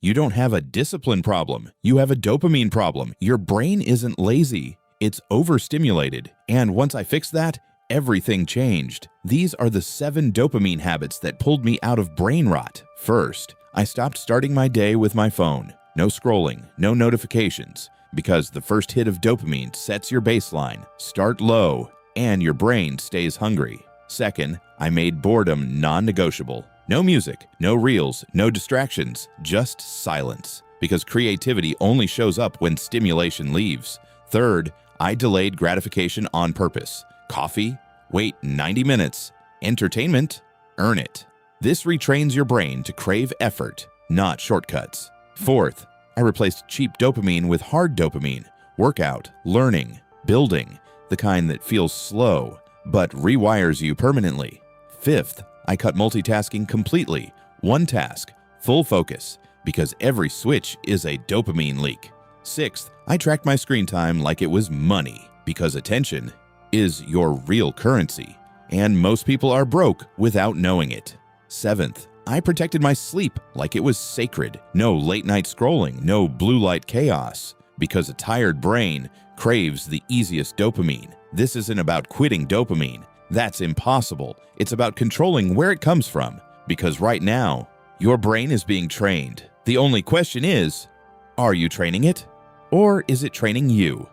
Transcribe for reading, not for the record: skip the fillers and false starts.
You don't have a discipline problem. You have a dopamine problem. Your brain isn't lazy. It's overstimulated. And once I fixed that, everything changed. These are the 7 dopamine habits that pulled me out of brain rot. First, I stopped starting my day with my phone. No scrolling, no notifications, because the first hit of dopamine sets your baseline. Start low, and your brain stays hungry. Second, I made boredom non-negotiable. No music, no reels, no distractions, just silence, because creativity only shows up when stimulation leaves. Third, I delayed gratification on purpose. Coffee? Wait 90 minutes. Entertainment? Earn it. This retrains your brain to crave effort, not shortcuts. Fourth, I replaced cheap dopamine with hard dopamine. Workout, learning, building, the kind that feels slow, but rewires you permanently. Fifth, I cut multitasking completely. One task, full focus, because every switch is a dopamine leak. Sixth, I tracked my screen time like it was money, because attention is your real currency, and most people are broke without knowing it. Seventh, I protected my sleep like it was sacred. No late-night scrolling, no blue light chaos, because a tired brain craves the easiest dopamine. This isn't about quitting dopamine. That's impossible. It's about controlling where it comes from, because right now, your brain is being trained. The only question is, are you training it? Or is it training you?